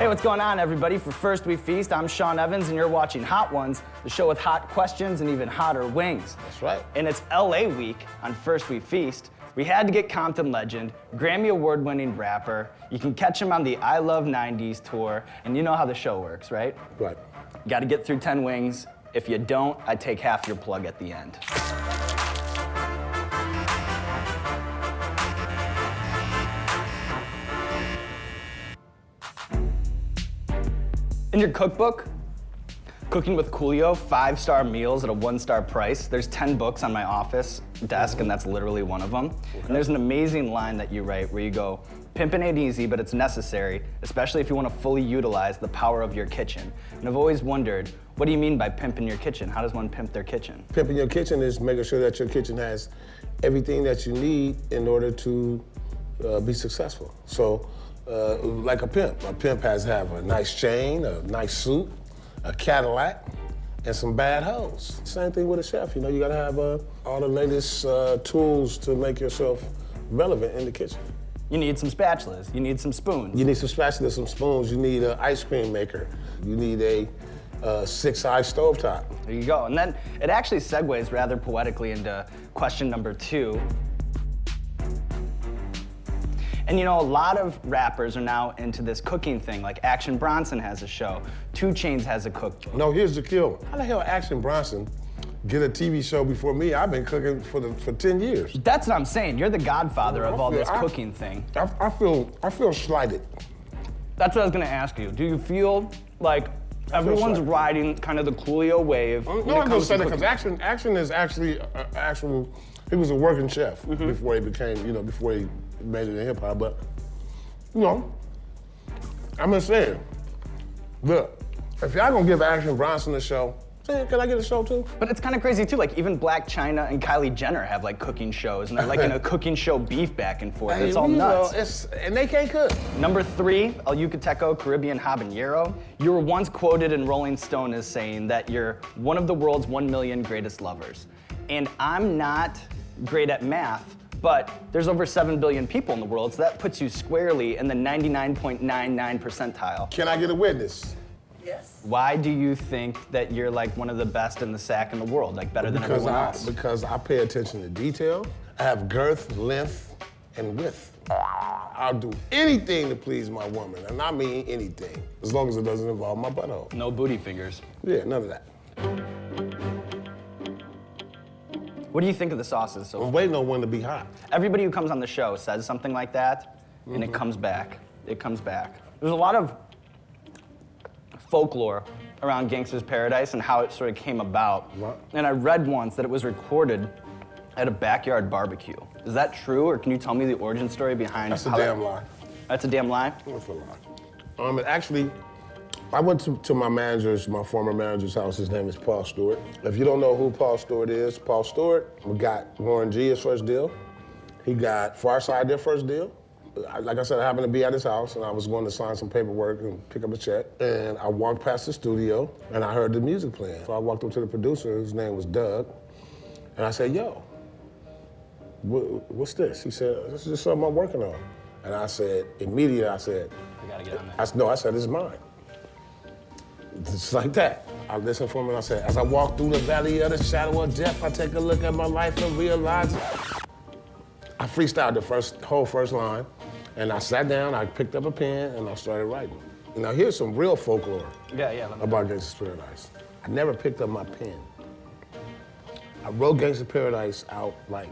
Hey, what's going on, everybody? For First We Feast, I'm Sean Evans, and you're watching Hot Ones, the show with hot questions and even hotter wings. That's right. And it's LA week on First We Feast. We had to get Compton legend, Grammy award-winning rapper. You can catch him on the I Love 90s tour, and you know how the show works, right? Right. You gotta get through 10 wings. If you don't, I take half your plug at the end. In your cookbook, Cooking with Coolio, 5-star meals at a 1-star price. There's 10 books on my office desk, and that's literally one of them. Okay. And there's an amazing line that you write where you go, "Pimping ain't easy, but it's necessary, especially if you want to fully utilize the power of your kitchen." And I've always wondered, what do you mean by pimping your kitchen? How does one pimp their kitchen? Pimping your kitchen is making sure that your kitchen has everything that you need in order to be successful. So, like a pimp has to have a nice chain, a nice suit, a Cadillac, and some bad hoes. Same thing with a chef. You know, you gotta have all the latest tools to make yourself relevant in the kitchen. You need some spatulas, you need some spoons. You need some spatulas, some spoons, you need an ice cream maker, you need a 6-eye stovetop. There you go. And then it actually segues rather poetically into question number 2. And you know, a lot of rappers are now into this cooking thing, like Action Bronson has a show, 2 Chainz has a cookbook. No, here's the kill. How the hell Action Bronson get a TV show before me? I've been cooking for 10 years. That's what I'm saying. You're the godfather of all this cooking thing. I feel slighted. That's what I was gonna ask you. Do you feel like everyone's riding kind of the Coolio wave? No, I'm just saying that because Action is actually, he was a working chef before he became, before he made it in hip hop. But, I'm just saying, look, if y'all gonna give Action Bronson a show, can I get a show too? But it's kind of crazy too. Like even Black China and Kylie Jenner have like cooking shows, and they're like in a cooking show beef back and forth. It's all nuts. And they can't cook. Number 3, El Yucateco Caribbean Habanero. You were once quoted in Rolling Stone as saying that you're one of the world's 1 million greatest lovers. And I'm not great at math, but there's over 7 billion people in the world, so that puts you squarely in the 99.99 percentile. Can I get a witness? Yes. Why do you think that you're like one of the best in the sack in the world, like better than everyone else? Because I pay attention to detail. I have girth, length, and width. I'll do anything to please my woman, and I mean anything, as long as it doesn't involve my butthole. No booty fingers. Yeah, none of that. What do you think of the sauces so far? I'm waiting on one to be hot. Everybody who comes on the show says something like that, and it comes back. It comes back. There's a lot of folklore around Gangsta's Paradise and how it sort of came about. What? And I read once that it was recorded at a backyard barbecue. Is that true, or can you tell me the origin story behind That's a damn lie. That's a damn lie? That's a lie. Actually, I went to my former manager's house. His name is Paul Stewart. If you don't know who Paul Stewart is, Paul Stewart got Warren G his first deal. He got Pharcyde their first deal. Like I said, I happened to be at his house, and I was going to sign some paperwork and pick up a check. And I walked past the studio, and I heard the music playing. So I walked up to the producer, whose name was Doug, and I said, "Yo, what's this?" He said, "This is just something I'm working on." And I said, immediately, I said, I gotta get on that. I said, "This is mine." Just like that. I listened for him, and I said, "As I walk through the valley of the shadow of death, I take a look at my life and realize." I freestyled the whole first line. And I sat down, I picked up a pen, and I started writing. Now here's some real folklore about Gangsta's Paradise. I never picked up my pen. I wrote Gangsta's Paradise out like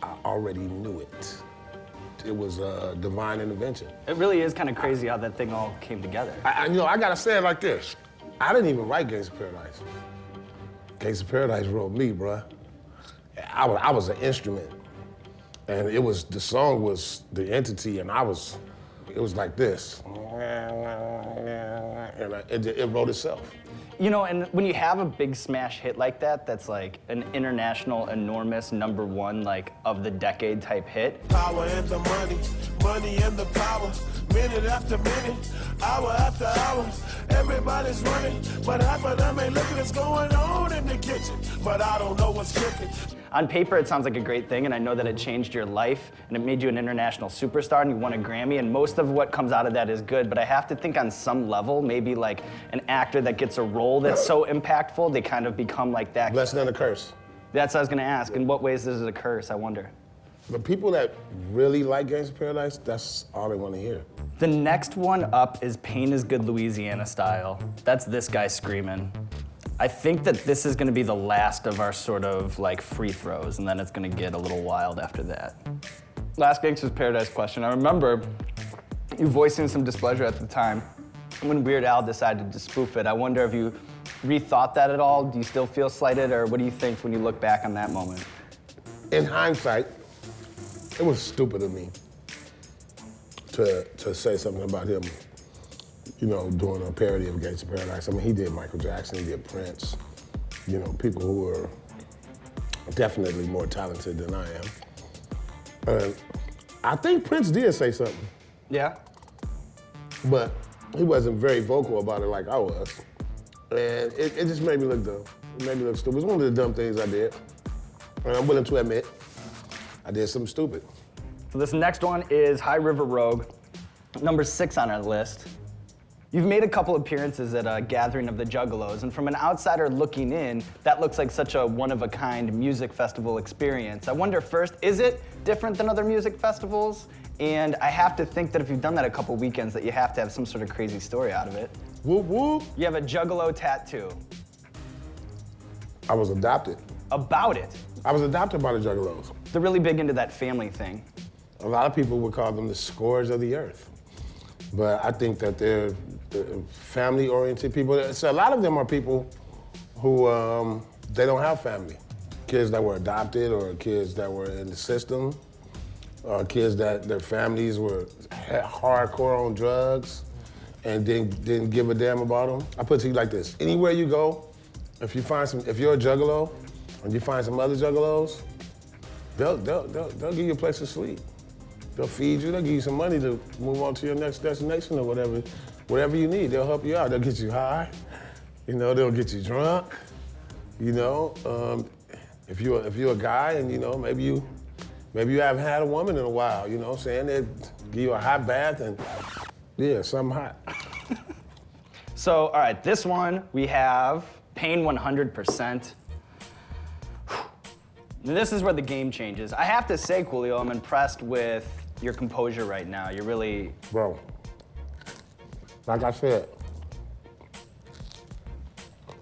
I already knew it. It was a divine intervention. It really is kind of crazy how that thing all came together. I gotta say it like this. I didn't even write Gangsta's Paradise. Gangsta's Paradise wrote me, bruh. I was an instrument. And the song was the entity, and it was like this. And it wrote itself. You know, and when you have a big smash hit like that, that's like an international, enormous #1, like of the decade type hit. Power and the money, money and the power. Minute after minute, hour after hour, everybody's running, but half of them ain't looking what's going on in the kitchen. But I don't know what's cooking. On paper, it sounds like a great thing, and I know that it changed your life, and it made you an international superstar, and you won a Grammy, and most of what comes out of that is good, but I have to think on some level, maybe like an actor that gets a role that's so impactful, they kind of become like that. Blessing and a curse. That's what I was gonna ask. In what ways is it a curse, I wonder? The people that really like Gangsta Paradise, that's all they want to hear. The next one up is Pain is Good Louisiana Style. That's this guy screaming. I think that this is gonna be the last of our sort of like free throws, and then it's gonna get a little wild after that. Last Gangsta's Paradise question. I remember you voicing some displeasure at the time when Weird Al decided to spoof it. I wonder if you rethought that at all? Do you still feel slighted, or what do you think when you look back on that moment? In hindsight, it was stupid of me to say something about him, you know, doing a parody of Gangsta Paradise. I mean, he did Michael Jackson, he did Prince, you know, people who were definitely more talented than I am. I think Prince did say something, Yeah? but he wasn't very vocal about it like I was. And it just made me look dumb. It made me look stupid. It was one of the dumb things I did. And I'm willing to admit, I did something stupid. So this next one is High River Rogue, number 6 on our list. You've made a couple appearances at a gathering of the Juggalos, and from an outsider looking in, that looks like such a one-of-a-kind music festival experience. I wonder first, is it different than other music festivals? And I have to think that if you've done that a couple weekends, that you have to have some sort of crazy story out of it. Whoop, whoop. You have a Juggalo tattoo. I was adopted. About it. I was adopted by the Juggalos. They're really big into that family thing. A lot of people would call them the scourge of the earth. But I think that they're family-oriented people. So a lot of them are people who, they don't have family. Kids that were adopted, or kids that were in the system, or kids that their families were hardcore on drugs and didn't give a damn about them. I put it to you like this: anywhere you go, if you're a Juggalo and you find some other Juggalos, they'll give you a place to sleep. They'll feed you, they'll give you some money to move on to your next destination or whatever you need. They'll help you out. They'll get you high, you know, they'll get you drunk, you know. If you're a guy and, you know, maybe you haven't had a woman in a while, you know what I'm saying? They'll give you a hot bath and, yeah, something hot. So, all right, this one we have Pain 100%. This is where the game changes. I have to say, Coolio, I'm impressed with your composure right now. You're really... Bro, like I said,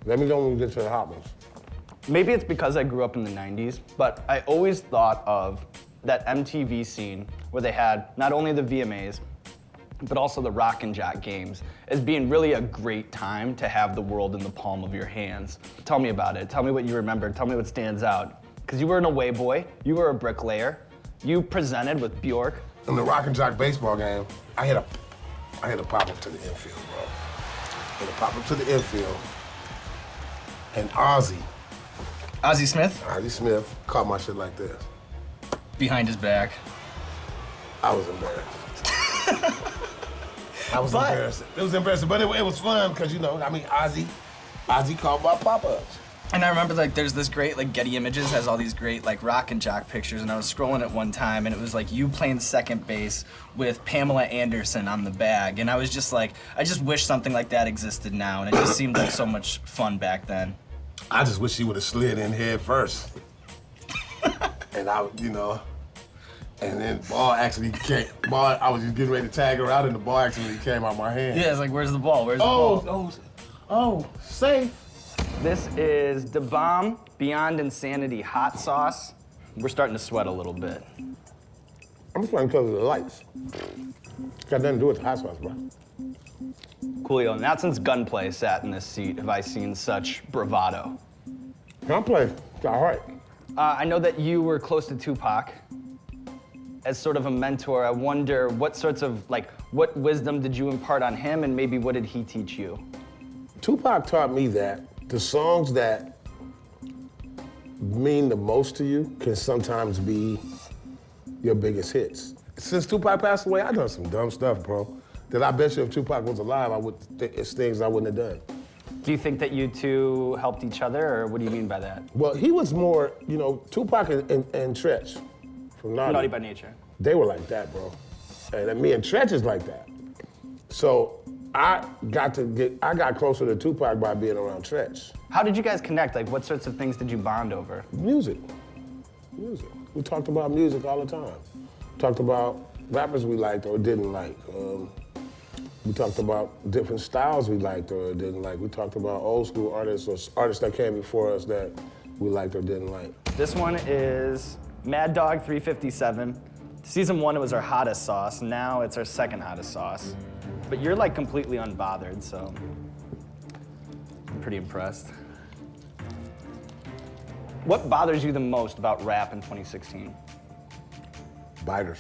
let me know when we get to the hot ones. Maybe it's because I grew up in the 90s, but I always thought of that MTV scene where they had not only the VMAs, but also the Rock N Jock games as being really a great time to have the world in the palm of your hands. Tell me about it. Tell me what you remember. Tell me what stands out. Because you were an away boy, you were a bricklayer, you presented with Bjork. In the Rock N Jock baseball game, I hit a pop-up to the infield, bro. Hit a pop-up to the infield, and Ozzy Smith caught my shit like this. Behind his back. I was embarrassed. Embarrassed. It was embarrassing, but it was fun because, you know, I mean, Ozzy caught my pop-ups. And I remember, like, there's this great, like, Getty Images has all these great, like, Rock N Jock pictures, and I was scrolling at one time, and it was, like, you playing second base with Pamela Anderson on the bag, and I was just like, I just wish something like that existed now, and it just seemed like so much fun back then. I just wish she would have slid in head first. And I, you know, and then ball actually came, I was just getting ready to tag her out, and the ball actually came out my hand. Yeah, it's like, where's the ball? Where's the ball? Safe. This is Da Bomb Beyond Insanity Hot Sauce. We're starting to sweat a little bit. I'm just playing because of the lights. Got nothing to do with the hot sauce, bro. Coolio, not since Gunplay sat in this seat have I seen such bravado. Gunplay, it's all right. I know that you were close to Tupac. As sort of a mentor, I wonder what sorts of, like, what wisdom did you impart on him, and maybe what did he teach you? Tupac taught me that the songs that mean the most to you can sometimes be your biggest hits. Since Tupac passed away, I done some dumb stuff, bro. That I bet you if Tupac was alive, it's things I wouldn't have done. Do you think that you two helped each other, or what do you mean by that? Well, he was more, you know, Tupac and Tretch from Naughty by Nature. They were like that, bro. And me and Tretch is like that. So I got closer to Tupac by being around Tretch. How did you guys connect? Like, what sorts of things did you bond over? Music. We talked about music all the time. Talked about rappers we liked or didn't like. We talked about different styles we liked or didn't like. We talked about old school artists or artists that came before us that we liked or didn't like. This one is Mad Dog 357. Season 1, it was our hottest sauce. Now it's our second hottest sauce. But you're like completely unbothered, so I'm pretty impressed. What bothers you the most about rap in 2016? Biters.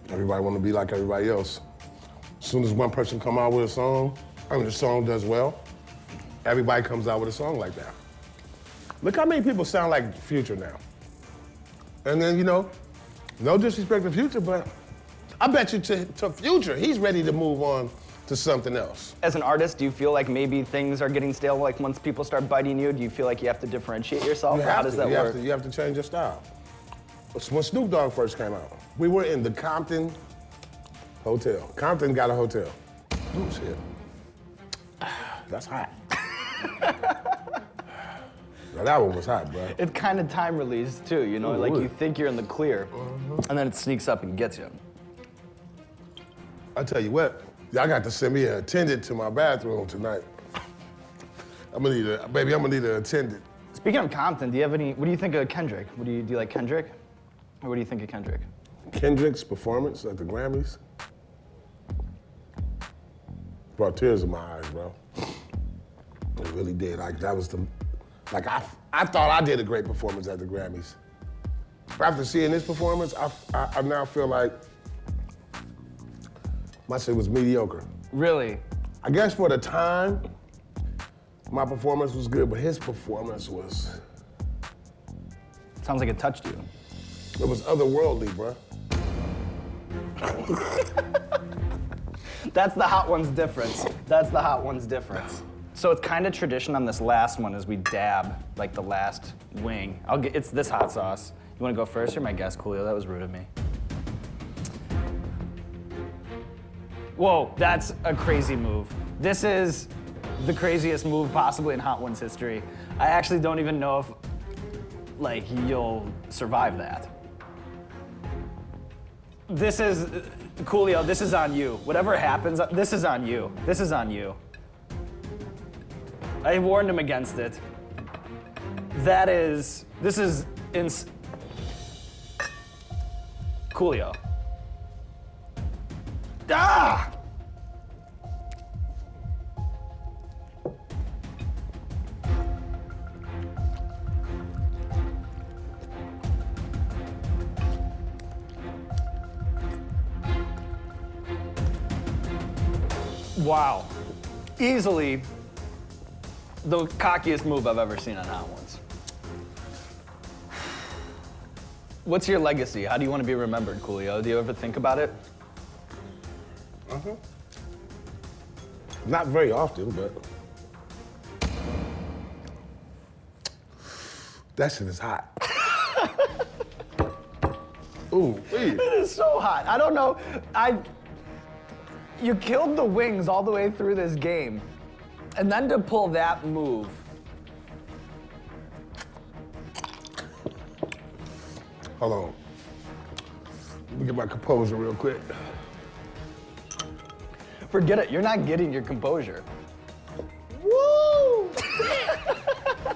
Everybody want to be like everybody else. As soon as one person come out with a song, the song does well, everybody comes out with a song like that. Look how many people sound like Future now. And then, you know, no disrespect to Future, but I bet you to Future, he's ready to move on to something else. As an artist, do you feel like maybe things are getting stale, like once people start biting you? Do you feel like you have to differentiate yourself, or how does that work? You have to change your style. When Snoop Dogg first came out, we were in the Compton Hotel. Compton got a hotel. Oh, shit. That's hot. Now, that one was hot, bro. It's kind of time released too, you know? Like you think you're in the clear, and then it sneaks up and gets you. I tell you what, y'all got to send me an attendant to my bathroom tonight. I'm gonna need an attendant. Speaking of Compton, do you have any, what do you think of Kendrick? Do you like Kendrick? Or what do you think of Kendrick? Kendrick's performance at the Grammys brought tears in my eyes, bro. It really did. I thought I did a great performance at the Grammys. After seeing this performance, I now feel like my shit was mediocre. Really? I guess for the time, my performance was good, but his performance was... Sounds like it touched you. It was otherworldly, bro. That's the hot one's difference. That's the hot one's difference. So it's kind of tradition on this last one as we dab, like the last wing. It's this hot sauce. You wanna go first? You're my guest, Coolio. That was rude of me. Whoa, that's a crazy move. This is the craziest move possibly in Hot Ones history. I actually don't even know if, like, you'll survive that. This is, Coolio, this is on you. Whatever happens, this is on you. This is on you. I warned him against it. This is Coolio. Ah! Wow. Easily the cockiest move I've ever seen on Hot Ones. What's your legacy? How do you want to be remembered, Coolio? Do you ever think about it? Not very often, but that shit is hot. Ooh, It is so hot. I don't know. You killed the wings all the way through this game, and then to pull that move. Hold on. Let me get my composure real quick. Forget it. You're not getting your composure. Woo!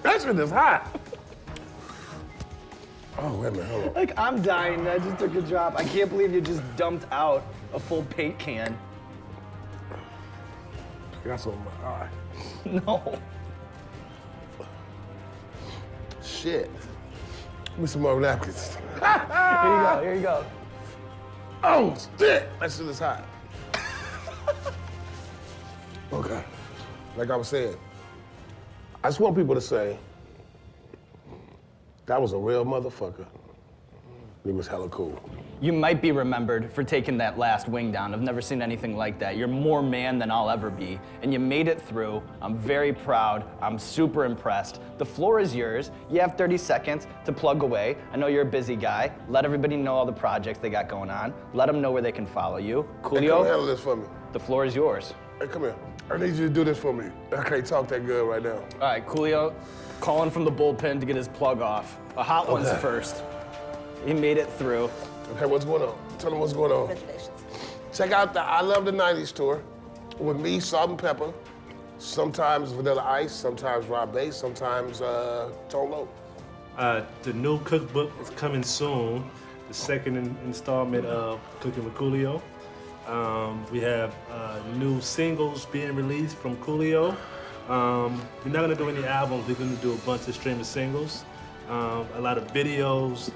That shit is hot. Oh, wait a minute, hold on. Like, I'm dying. I just took a drop. I can't believe you just dumped out a full paint can. I got something in my eye. No. Shit. Give me some more napkins. Here you go. Here you go. Oh, shit. That shit is hot. Okay. like I was saying, I just want people to say, that was a real motherfucker. He was hella cool. You might be remembered for taking that last wing down. I've never seen anything like that. You're more man than I'll ever be, and you made it through. I'm very proud. I'm super impressed. The floor is yours. You have 30 seconds to plug away. I know you're a busy guy. Let everybody know all the projects they got going on. Let them know where they can follow you. Hey, Coolio, come handle this for me. the floor is yours. Hey, come here. I need you to do this for me. I can't talk that good right now. All right, Coolio, calling from the bullpen to get his plug off. A hot one's first. He made it through. Okay, what's going on? Tell them what's going on. Congratulations. Check out the I Love the 90s tour with me, Salt and Pepper, sometimes Vanilla Ice, sometimes Rob Bass, sometimes Tone Loc. The new cookbook is coming soon, the second installment of Cooking with Coolio. We have new singles being released from Coolio. We're not gonna do any albums, we're gonna do a bunch of streaming singles, a lot of videos,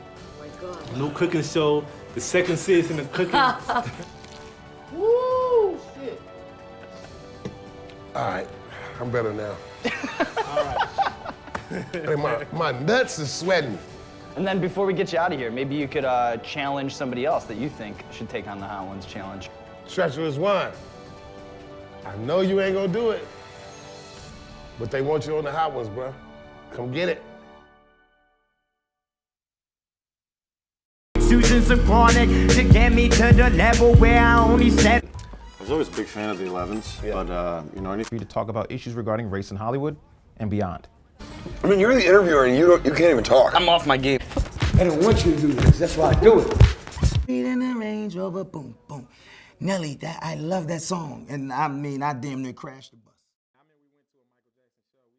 new cooking show, the second season of cooking. Woo, shit. All right, I'm better now. All right. Hey, my nuts is sweating. And then before we get you out of here, maybe you could challenge somebody else that you think should take on the Hot Ones challenge. Treacherous Wine. I know you ain't gonna do it, but they want you on the Hot Ones, bro. Come get it. Susan's a chronic to get me to the level where I only said. I was always a big fan of the 11s, but you know, I need For you to talk about issues regarding race in Hollywood and beyond. I mean, you're the interviewer and you can't even talk. I'm off my game. I don't want you to do this. That's why I do it. In the Range Rover, boom, boom. Nelly, I love that song. And I mean, I damn near crashed the bus.